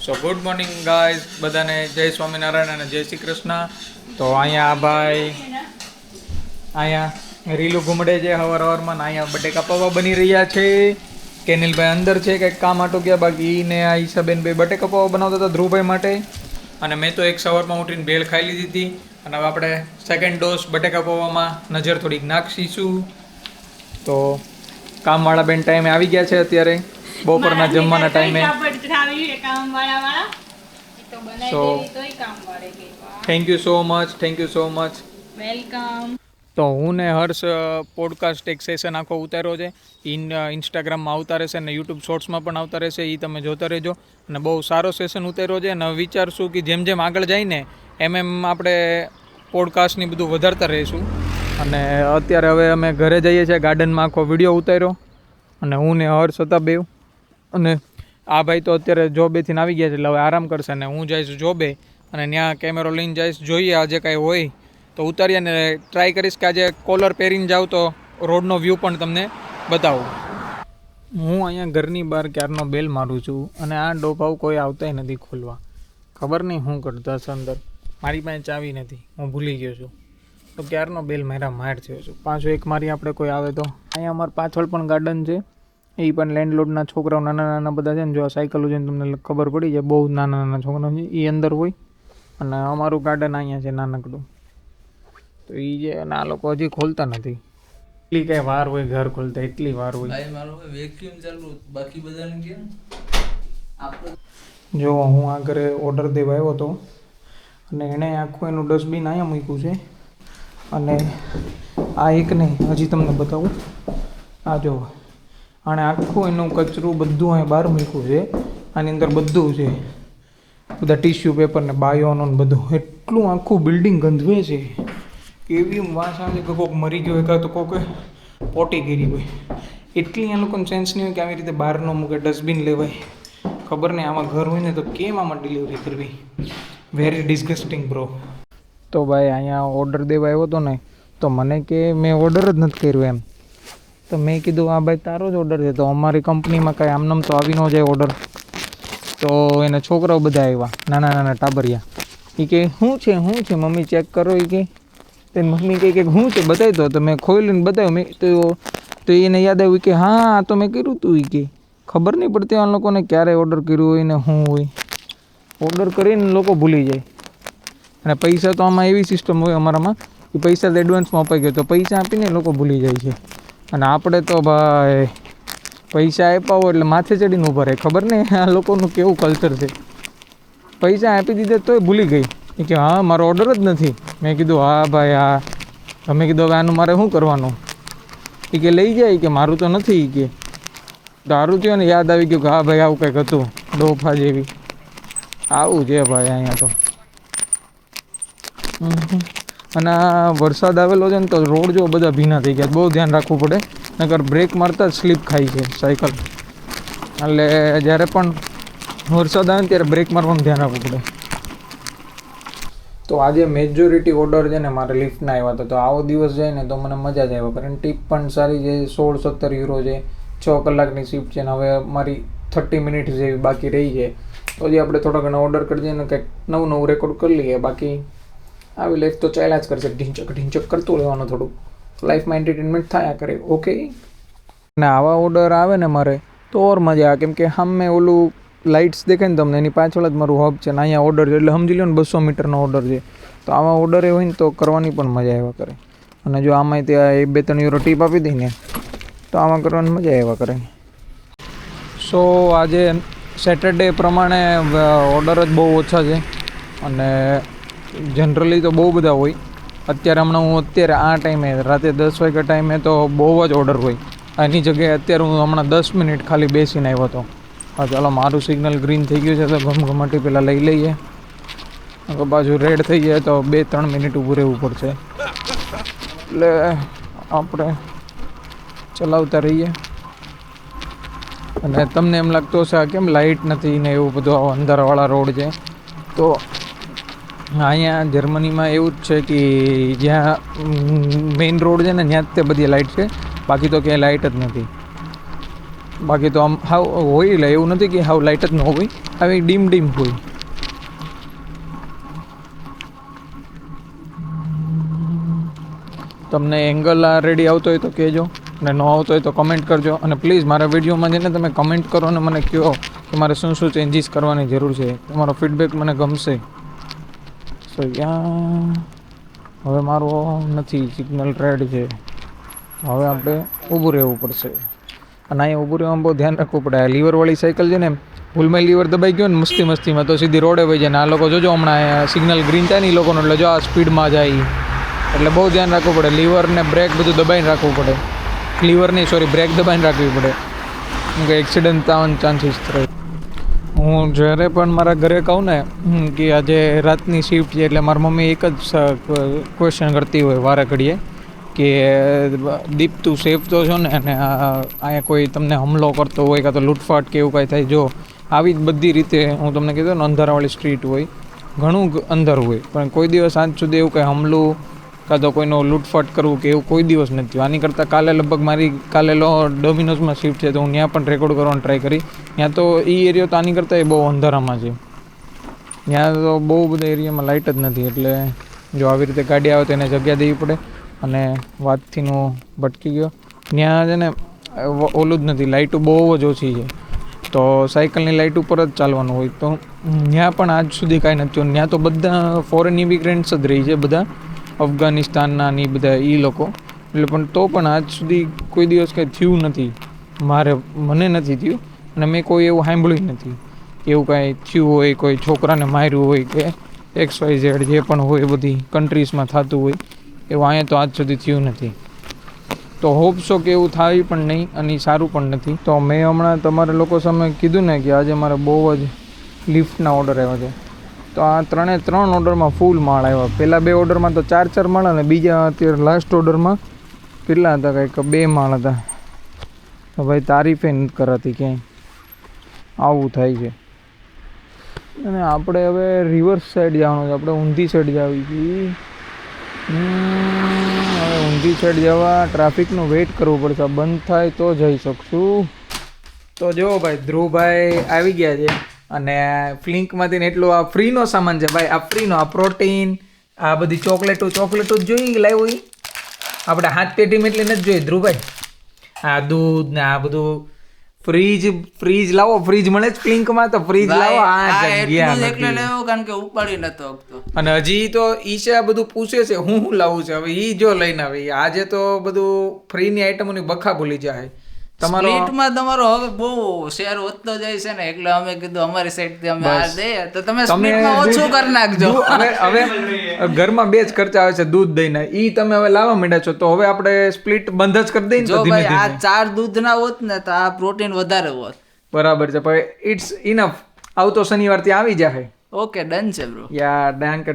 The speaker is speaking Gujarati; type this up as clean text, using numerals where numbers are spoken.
સો ગુડ મોર્નિંગ ગાઈઝ, બધાને જય સ્વામિનારાયણ અને જય શ્રી કૃષ્ણ. તો અહીંયા આ ભાઈ અહીંયા રીલું ઘૂમડે છે હવારમાં ને અહીંયા બટેકા પૌવા બની રહ્યા છે. કેનિલભાઈ અંદર છે, કંઈક કામ આટો ગયા, બાકી ને આ ઈશાબેન ભાઈ બટેકા પૌવા બનાવતા હતા ધ્રુવભાઈ માટે. અને મેં તો એક સવારમાં ઉઠીને ભેળ ખાઈ લીધી હતી. અને હવે આપણે સેકન્ડ ડોઝ બટેકા પૌવામાં નજર થોડીક નાખીશું. તો કામવાળા બેન ટાઈમે આવી ગયા છે અત્યારે બપોરના જમવાના ટાઈમે. So thank you so much. Welcome. તો હું ને હર્ષ પોડકાસ્ટ એક સેશન આખો ઉતાર્યો છે. ઇન્સ્ટાગ્રામમાં આવતા રહેશે અને યુટ્યુબ શોર્ટ્સમાં પણ આવતા રહેશે, એ તમે જોતા રહેજો. અને બહુ સારો સેશન ઉતાર્યો છે અને વિચારશું કે જેમ જેમ આગળ જાય ને એમ આપણે પોડકાસ્ટની બધું વધારતા રહીશું. અને અત્યારે હવે અમે ઘરે જઈએ છીએ, ગાર્ડનમાં આખો વિડીયો ઉતાર્યો અને હું ને હર્ષ હતા બેવ. અને આ ભાઈ તો અત્યારે જોબેથી આવી ગયા છે એટલે હવે આરામ કરશે ને હું જઈશ જોબે અને ત્યાં કેમેરો લઈને જઈશ. જોઈએ આજે કાંઈ હોય તો ઉતારીએ અને ટ્રાય કરીશ કે આજે કોલર પહેરીને જાઉં તો રોડનો વ્યૂ પણ તમને બતાવું. હું અહીંયા ઘરની બહાર ક્યારનો બેલ મારું છું અને આ ડોભાવ કોઈ આવતાય નથી ખોલવા. ખબર નહીં શું કરતા હશે અંદર. મારી પાસે ચાવી નથી, હું ભૂલી ગયો છું. તો ક્યારનો બેલ માર થયો છું. પાછો એક મારી આપણે કોઈ આવે તો. અહીંયા અમારા પાછળ પણ ગાર્ડન છે, એ પણ લેન્ડલોડના છોકરાઓ નાના નાના બધા છે ને. જો આ સાયકલો જોઈને તમને ખબર પડી જાય, બહુ નાના નાના છોકરાઓ છે એ અંદર હોય. અને અમારું ગાર્ડન અહીંયા છે નાનકડું. તો એ જે અને આ લોકો હજી ખોલતા નથી. એટલી કાંઈ વાર હોય ઘર ખોલતા, એટલી વાર હોય. જો હું આ ઘરે ઓર્ડર દેવા આવ્યો હતો અને એણે આખું એનું ડસ્ટબિન અહીંયા મૂક્યું છે. અને આ એક નહીં, હજી તમને બતાવું. આ જો આણે આખું એનું કચરું બધું અહીંયા બહાર મૂક્યું છે. આની અંદર બધું છે, બધા ટીશ્યુ પેપર ને બાયોનો ને બધું. એટલું આખું બિલ્ડિંગ ગંધવે છે, એવી વાસ આવે કે કોઈક મરી ગયો હોય કાં તો કોઈક પોટી કરી હોય. એટલી આ લોકોને સેન્સ નહીં હોય કે આવી રીતે બહાર ન મૂકે, ડસ્ટબિન લેવાય. ખબર નહીં આમાં ઘર હોય ને તો કેમ આમાં ડિલિવરી કરવી. Very ડિસ્ગસ્ટિંગ bro. તો ભાઈ અહીંયા ઓર્ડર દેવા આવ્યો હતો ને, તો મને કે મેં ઓર્ડર જ નથી કર્યો એમ. તો મેં કીધું હા ભાઈ તારો જ ઓર્ડર છે, તો અમારી કંપનીમાં કાંઈ આમનામ તો આવી ન જાય ઓર્ડર. તો એના છોકરાઓ બધા આવ્યા, નાના નાના ટાબરિયા. એ કે શું છે મમ્મી ચેક કરો. એ કે તેની મમ્મી કહે કે શું છે બતાવી તો મેં ખોલીને બતાવ્યું. મેં તો એને યાદ આવ્યું કે હા તો મેં કર્યું હતું. એ કે ખબર નહીં પડતી આ લોકોને ક્યારે ઓર્ડર કર્યું હોય ને શું હોય. ઓર્ડર કરીને લોકો ભૂલી જાય. અને પૈસા તો આમાં એવી સિસ્ટમ હોય અમારામાં કે પૈસા તો એડવાન્સમાં અપાઈ ગયો, તો પૈસા આપીને લોકો ભૂલી જાય છે. અને આપણે તો ભાઈ પૈસા આપ્યા હોય એટલે માથે ચડીને ઊભા રહે. ખબર નહીં આ લોકોનું કેવું કલ્ચર છે. પૈસા આપી દીધા તોય ભૂલી ગઈ. એ કે હા મારો ઓર્ડર જ નથી. મેં કીધું હા ભાઈ હા. તમે કીધું હવે આનું મારે શું કરવાનું. એ કે લઈ જાય કે મારું તો નથી. એ કે દારૂ થયો ને યાદ આવી ગયું કે હા ભાઈ આવું કંઈક હતું, ડોફા જેવી. આવું છે ભાઈ અહીંયા તો. અને આ વરસાદ આવેલો છે ને તો રોડ જો બધા ભીના થઈ ગયા. બહુ ધ્યાન રાખવું પડે, નકર બ્રેક મારતા જ સ્લીપ ખાઈ છે સાયકલ. એટલે જ્યારે પણ વરસાદ આવે ને ત્યારે બ્રેક મારવાનું ધ્યાન રાખવું પડે. તો આજે મેજોરિટી ઓર્ડર છે ને મારે લિફ્ટના આવ્યા હતા. તો આવો દિવસ જાય ને તો મને મજા જ આવ્યા. કારણ ટીપ પણ સારી છે, 16-17 યુરો છે. 6 કલાકની શિફ્ટ છે ને હવે મારી 30 મિનિટ જેવી બાકી રહી છે. તો હજી આપણે થોડા ઘણા ઓર્ડર કરી દઈએ ને કંઈક નવું રેકોર્ડ કરી લઈએ. બાકી આવી લાઈફ તો ચાલ્યા જ કરશે, ઢીંચક કરતું રહેવાનું. થોડું લાઈફમાં એન્ટરટેનમેન્ટ થયા કરે. ઓકે. અને આવા ઓર્ડર આવે ને મારે તો ઓર મજા આવે, કેમ કે સામે ઓલું લાઇટ્સ દેખાય ને તમને, એની પાછળ જ મારું હબ છે ને અહીંયા ઓર્ડર છે. એટલે સમજી લો ને 200 મીટરનો ઓર્ડર છે. તો આવા ઓર્ડર હોય ને તો કરવાની પણ મજા આવ્યા કરે. અને જો આમાં ત્યાં 2-3 યુરો ટીપ આપી દઈ ને તો આમાં કરવાની મજા આવ્યા કરે. સો આજે સેટરડે પ્રમાણે ઓર્ડર જ બહુ ઓછા છે. અને જનરલી તો બહુ બધા હોય. અત્યારે આ ટાઈમે રાતે 10 વાગ્યા ટાઈમે તો બહુ જ ઓર્ડર હોય. એની જગ્યાએ અત્યારે હું હમણાં 10 મિનિટ ખાલી બેસીને આવ્યો હતો. હા ચાલો મારું સિગ્નલ ગ્રીન થઈ ગયું છે તો ઘમઘમાટી પહેલાં લઈ લઈએ. પાછું રેડ થઈ જાય તો 2-3 મિનિટ ઊભું રહેવું પડશે. એટલે આપણે ચલાવતા રહીએ. અને તમને એમ લાગતું હશે આ કેમ લાઇટ નથી ને એવું બધું અંધારાવાળા રોડ છે. તો અહીંયા જર્મનીમાં એવું જ છે કે જ્યાં મેઇન રોડ છે ને ત્યાં જ તે બધી લાઇટ છે, બાકી તો ક્યાંય લાઇટ જ નથી. બાકી તો આમ હાવ હોય એટલે એવું નથી કે હાવ લાઇટ જ ન હોય, આવી ડીમ હોય. તમને એંગલ આ રેડી આવતો હોય તો કહેજો, અને ન આવતો હોય તો કમેન્ટ કરજો. અને પ્લીઝ મારા વિડીયોમાં જઈને તમે કમેન્ટ કરો અને મને કહો કે મારે શું શું ચેન્જીસ કરવાની જરૂર છે. તમારો ફીડબેક મને ગમશે. સો હવે મારું નથી, સિગ્નલ રેડ છે. હવે આપણે ઊભું રહેવું પડશે. અને અહીંયા ઊભું રહેવામાં બહુ ધ્યાન રાખવું પડે. આ લીવરવાળી સાયકલ છે ને, ભૂલમાં લીવર દબાઈ ગયો ને મસ્તીમાં તો સીધી રોડે વહી જાય. ને આ લોકો જોજો હમણાં સિગ્નલ ગ્રીન થાય ને એ લોકોનો, એટલે જો આ સ્પીડમાં જાય. એટલે બહુ ધ્યાન રાખવું પડે. લીવર ને બ્રેક બધું દબાઈને રાખવું પડે. બ્રેક દબાઈને રાખવી પડે, કેમ કે એક્સિડન્ટ થવાના ચાન્સીસ રહે. હું જ્યારે પણ મારા ઘરે કહું ને કે આજે રાતની શિફ્ટ છે, એટલે મારી મમ્મી એક જ ક્વેશ્ચન કરતી હોય વારે ઘડીએ કે દીપ તું સેફ તો છો ને, અને અહીંયા કોઈ તમને હુમલો કરતો હોય કાં તો લૂંટફાટ કે એવું કાંઈ થાય. જો આવી જ બધી રીતે હું તમને કીધું ને, અંધારાવાળી સ્ટ્રીટ હોય, ઘણું અંધાર હોય, પણ કોઈ દિવસ આજ સુધી એવું કંઈ હમલું કાં તો કોઈનો લૂંટફાટ કરવું કે એવું કોઈ દિવસ નથી થયું. આની કરતાં કાલે લગભગ મારી ડોમિનોઝમાં શિફ્ટ છે, તો હું ત્યાં પણ રેકોર્ડ કરવાનો ટ્રાય કરી. ત્યાં તો એ એરિયો તો આની કરતાં બહુ અંધારામાં છે. ત્યાં તો બહુ બધા એરિયામાં લાઇટ જ નથી. એટલે જો આવી રીતે ગાડી આવે તો એને જગ્યા દેવી પડે. અને વાતથી હું ભટકી ગયો. ત્યાં છે ને ઓલું જ નથી, લાઇટો બહુ જ ઓછી છે. તો સાયકલની લાઇટ ઉપર જ ચાલવાનું હોય. તો ત્યાં પણ આજ સુધી કાંઈ નથી થયું. ત્યાં તો બધા ફોરેન ઇમિગ્રન્ટ્સ જ રહી છે, બધા અફઘાનિસ્તાનના ને બધા એ લોકો. એટલે પણ તો પણ આજ સુધી કોઈ દિવસ કંઈ થયું નથી. મને નથી થયું, અને મેં કોઈ એવું સાંભળ્યું નથી એવું કાંઈ થયું હોય, કોઈ છોકરાને માર્યું હોય કે XYZ જે પણ હોય બધી કન્ટ્રીઝમાં થતું હોય, એવું અહીંયા તો આજ સુધી થયું નથી. તો હોપ્સો કે એવું થાય પણ નહીં, અને સારું પણ નથી. તો મેં હમણાં તમારા લોકો સામે કીધું ને કે આજે મારે બહુ જ લિફ્ટના ઓર્ડર આવ્યા છે. તો આ 3 ઓર્ડરમાં ફૂલ માળ આવ્યા. પહેલાં 2 ઓર્ડરમાં તો 4 માળ, અને બીજા અત્યારે લાસ્ટ ઓર્ડરમાં કેટલા હતા, કંઈક 2 માળ હતા. તો ભાઈ તારીફે નથી કરાતી ક્યાંય, આવું થાય છે. અને આપણે હવે રિવર્સ સાઈડ જવાનું છે. આપણે ઊંધી સાઈડ જવી છીએ. હવે ઊંધી સાઈડ જવા ટ્રાફિકનું વેઇટ કરવું પડશે. બંધ થાય તો જઈ શકશું. તો જો ભાઈ ધ્રુવભાઈ આવી ગયા છે, અને ફ્લિંકમાંથી ને એટલું આ ફ્રીનો સામાન છે ભાઈ. આ ફ્રીનો, આ પ્રોટીન, આ બધી ચોકલેટો જ જોઈ લાવ્યો. એ આપણે હાથ પેટીમાં એટલી નથી જોઈ ધ્રુવભાઈ. આ દૂધ ને આ બધું ફ્રીજ લાવો. ફ્રીજ મળે જ ફ્લિંકમાં, તો ફ્રીજ લાવો. આ જગ્યા એટલે લેવો, કારણ કે ઉપાડી નતો શકતો. અને હજી તો ઈશે આ બધું પૂછે છે હું લાવું છે. હવે ઈ જો લઈને આવે. આજે તો બધું ફ્રીની આઈટમોની બખા ભૂલી જાય. તમારો હવે બહુ શેર વધતો જાય છે ને, એટલે અમે કીધું અમારી સાઈડ થી અમે આ દઈએ તો તમે સ્પ્લિટમાં ઓછું કરી નાખજો. હવે ઘરમાં 2 જ ખર્ચા આવે છે, દૂધ દઈને. ઈ તમે હવે લાવવા માંડ્યા છો, તો હવે આપણે સ્પ્લિટ બંધ જ કરી દઈએ. જો ભાઈ આ 4 દૂધ ના હોત ને તો આ પ્રોટીન વધારે હોત. બરાબર છે ભાઈ, ઇટ્સ ઇનફ. આવતો શનિવાર થી આવી જાય. ઓકે, ડન છે બ્રો. યા ડાંક